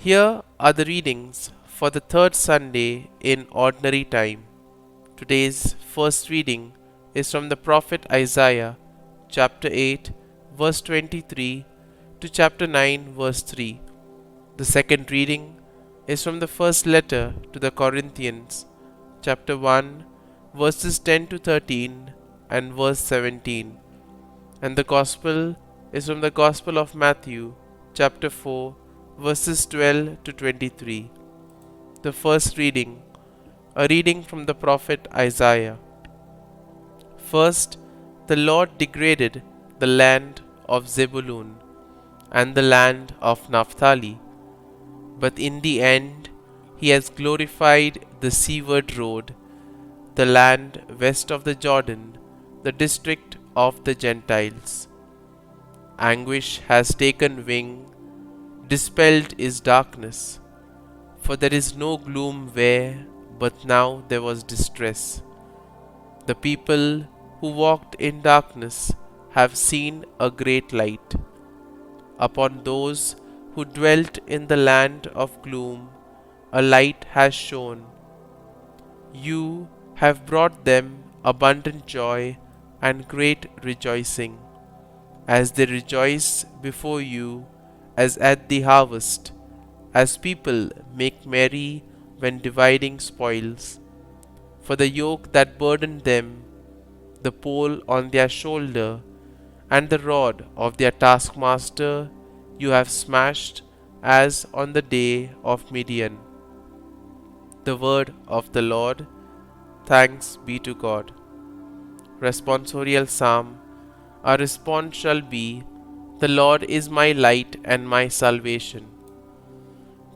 Here are the readings for the third Sunday in Ordinary Time. Today's first reading is from the prophet Isaiah, chapter 8, verse 23 to chapter 9, verse 3. The second reading is from the first letter to the Corinthians, chapter 1, verses 10 to 13 and verse 17. And the Gospel is from the Gospel of Matthew, chapter 4, verses 12 to 23. The first reading, a reading from the prophet Isaiah. First, the Lord degraded the land of Zebulun and the land of Naphtali, but in the end he has glorified the seaward road, the land west of the Jordan, the district of the Gentiles. Anguish has taken wing, dispelled is darkness, for there is no gloom where, but now there was distress. The people who walked in darkness have seen a great light. Upon those who dwelt in the land of gloom, a light has shone. You have brought them abundant joy and great rejoicing, as they rejoice before you as at the harvest, as people make merry when dividing spoils. For the yoke that burdened them, the pole on their shoulder, and the rod of their taskmaster you have smashed as on the day of Midian. The word of the Lord. Thanks be to God. Responsorial Psalm. Our response shall be, The Lord is my light and my salvation.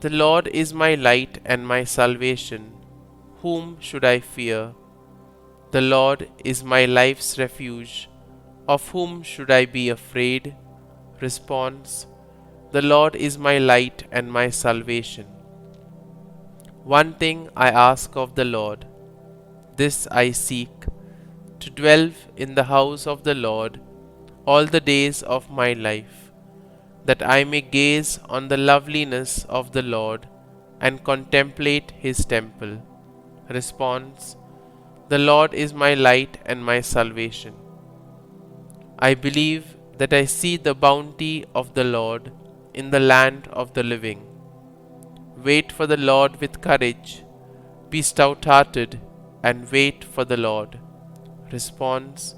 The Lord is my light and my salvation. Whom should I fear? The Lord is my life's refuge. Of whom should I be afraid? Response. The Lord is my light and my salvation. One thing I ask of the Lord, this I seek, to dwell in the house of the Lord all the days of my life, that I may gaze on the loveliness of the Lord and contemplate his temple. Response. The Lord is my light and my salvation. I believe that I see the bounty of the Lord in the land of the living. Wait for the Lord with courage. Be stout-hearted and wait for the Lord. Response.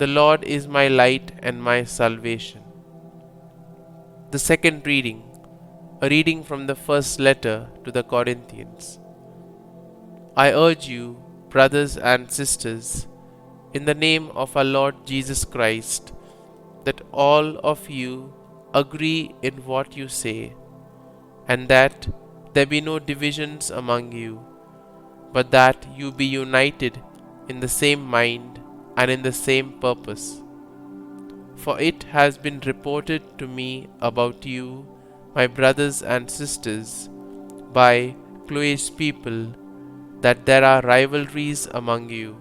The Lord is my light and my salvation. The second reading, a reading from the first letter to the Corinthians. I urge you, brothers and sisters, in the name of our Lord Jesus Christ, that all of you agree in what you say, and that there be no divisions among you, but that you be united in the same mind and in the same purpose. For it has been reported to me about you, my brothers and sisters, by Chloe's people, that there are rivalries among you.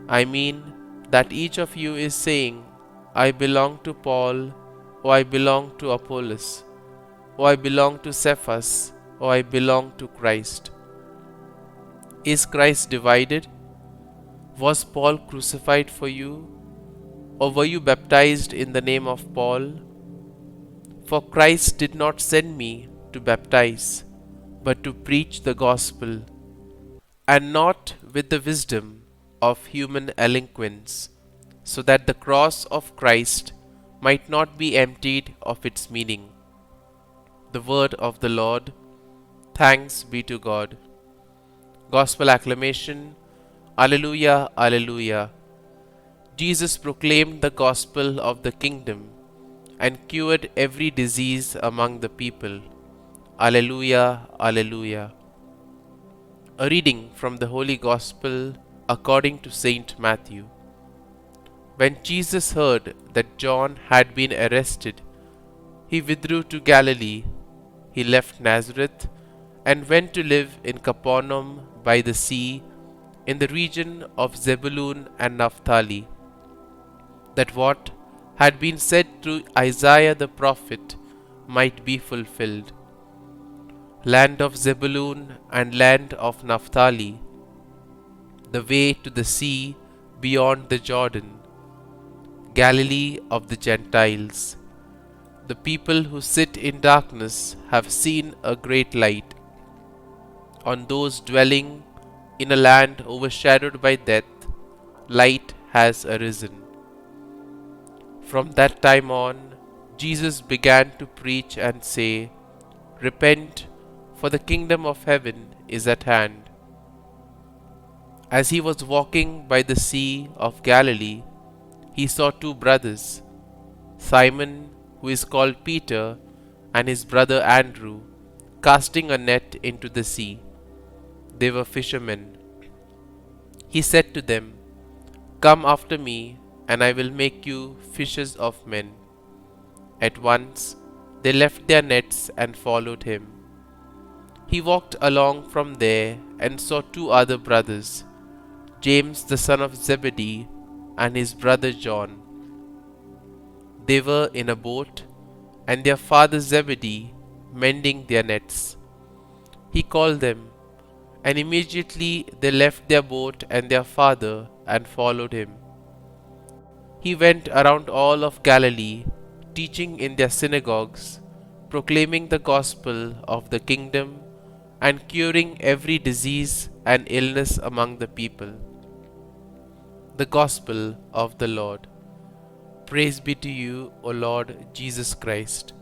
I mean that each of you is saying, I belong to Paul, or I belong to Apollos, or I belong to Cephas, or I belong to Christ. Is Christ divided? Was Paul crucified for you? Or were you baptized in the name of Paul? For Christ did not send me to baptize, but to preach the gospel, and not with the wisdom of human eloquence, so that the cross of Christ might not be emptied of its meaning. The word of the Lord. Thanks be to God. Gospel acclamation. Alleluia, Alleluia. Jesus proclaimed the gospel of the kingdom and cured every disease among the people. Alleluia, Alleluia. A reading from the Holy Gospel according to Saint Matthew. When Jesus heard that John had been arrested, he withdrew to Galilee. He left Nazareth and went to live in Capernaum by the sea, in the region of Zebulun and Naphtali, that what had been said through Isaiah the prophet might be fulfilled. land of Zebulun and land of Naphtali, the way to the sea beyond the Jordan, Galilee of the Gentiles. The people who sit in darkness have seen a great light. On those dwelling in a land overshadowed by death, light has arisen. From that time on, Jesus began to preach and say, "Repent, for the kingdom of heaven is at hand." As he was walking by the sea of Galilee, he saw two brothers, Simon, who is called Peter, and his brother Andrew, casting a net into the sea. They were fishermen. He said to them, "Come after me, and I will make you fishers of men." At once they left their nets and followed him. He walked along from there and saw two other brothers, James the son of Zebedee and his brother John. They were in a boat, and their father Zebedee mending their nets. He called them, and immediately they left their boat and their father and followed him. He went around all of Galilee, teaching in their synagogues, proclaiming the gospel of the kingdom, and curing every disease and illness among the people. The Gospel of the Lord. Praise be to you, O Lord Jesus Christ.